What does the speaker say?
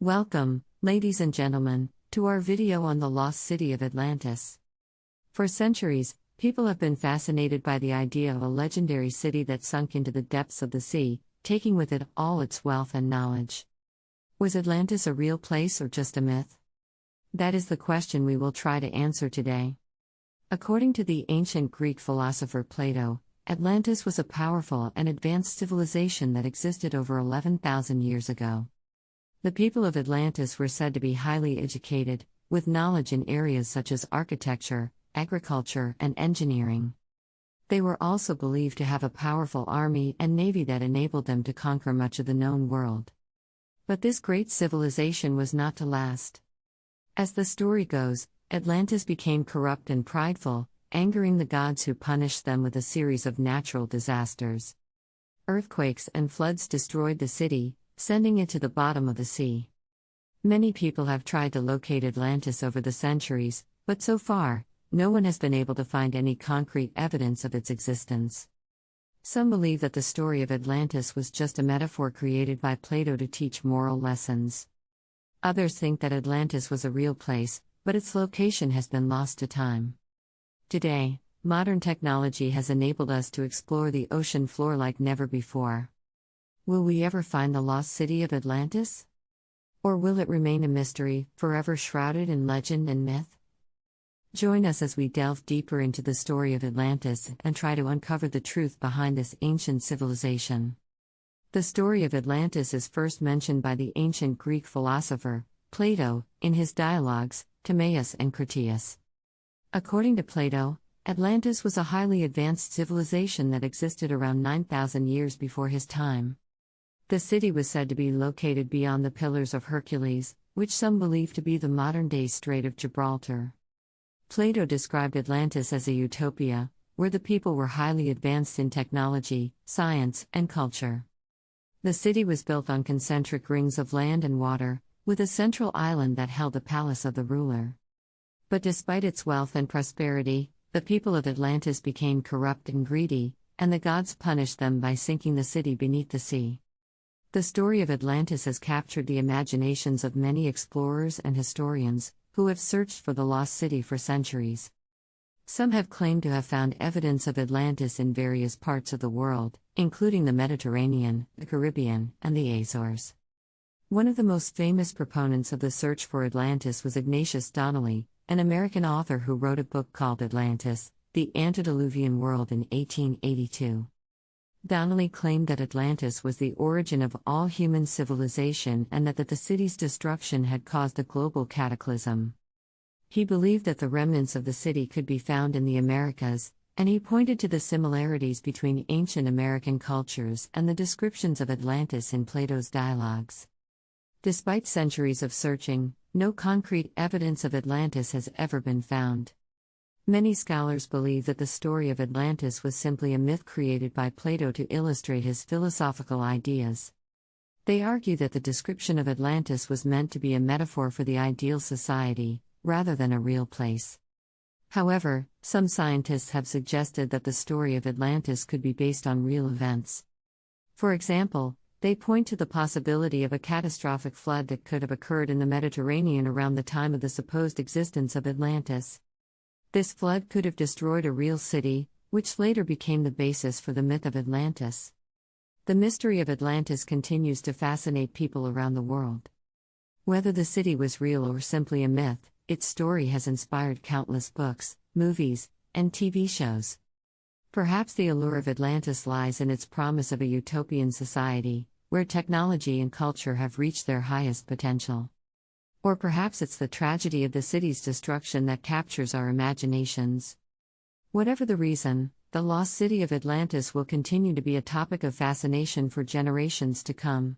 Welcome, ladies and gentlemen, to our video on the lost city of Atlantis. For centuries, people have been fascinated by the idea of a legendary city that sunk into the depths of the sea, taking with it all its wealth and knowledge. Was Atlantis a real place or just a myth? That is the question we will try to answer today. According to the ancient Greek philosopher Plato, Atlantis was a powerful and advanced civilization that existed over 11,000 years ago. The people of Atlantis were said to be highly educated, with knowledge in areas such as architecture, agriculture, and engineering. They were also believed to have a powerful army and navy that enabled them to conquer much of the known world. But this great civilization was not to last. As the story goes, Atlantis became corrupt and prideful, angering the gods who punished them with a series of natural disasters. Earthquakes and floods destroyed the city, sending it to the bottom of the sea. Many people have tried to locate Atlantis over the centuries, but so far, no one has been able to find any concrete evidence of its existence. Some believe that the story of Atlantis was just a metaphor created by Plato to teach moral lessons. Others think that Atlantis was a real place, but its location has been lost to time. Today, modern technology has enabled us to explore the ocean floor like never before. Will we ever find the lost city of Atlantis? Or will it remain a mystery, forever shrouded in legend and myth? Join us as we delve deeper into the story of Atlantis and try to uncover the truth behind this ancient civilization. The story of Atlantis is first mentioned by the ancient Greek philosopher, Plato, in his dialogues, Timaeus and Critias. According to Plato, Atlantis was a highly advanced civilization that existed around 9,000 years before his time. The city was said to be located beyond the Pillars of Hercules, which some believe to be the modern-day Strait of Gibraltar. Plato described Atlantis as a utopia, where the people were highly advanced in technology, science, and culture. The city was built on concentric rings of land and water, with a central island that held the palace of the ruler. But despite its wealth and prosperity, the people of Atlantis became corrupt and greedy, and the gods punished them by sinking the city beneath the sea. The story of Atlantis has captured the imaginations of many explorers and historians, who have searched for the lost city for centuries. Some have claimed to have found evidence of Atlantis in various parts of the world, including the Mediterranean, the Caribbean, and the Azores. One of the most famous proponents of the search for Atlantis was Ignatius Donnelly, an American author who wrote a book called Atlantis, The Antediluvian World in 1882. Donnelly claimed that Atlantis was the origin of all human civilization and that the city's destruction had caused a global cataclysm. He believed that the remnants of the city could be found in the Americas, and he pointed to the similarities between ancient American cultures and the descriptions of Atlantis in Plato's dialogues. Despite centuries of searching, no concrete evidence of Atlantis has ever been found. Many scholars believe that the story of Atlantis was simply a myth created by Plato to illustrate his philosophical ideas. They argue that the description of Atlantis was meant to be a metaphor for the ideal society, rather than a real place. However, some scientists have suggested that the story of Atlantis could be based on real events. For example, they point to the possibility of a catastrophic flood that could have occurred in the Mediterranean around the time of the supposed existence of Atlantis. This flood could have destroyed a real city, which later became the basis for the myth of Atlantis. The mystery of Atlantis continues to fascinate people around the world. Whether the city was real or simply a myth, its story has inspired countless books, movies, and TV shows. Perhaps the allure of Atlantis lies in its promise of a utopian society, where technology and culture have reached their highest potential. Or perhaps it's the tragedy of the city's destruction that captures our imaginations. Whatever the reason, the lost city of Atlantis will continue to be a topic of fascination for generations to come.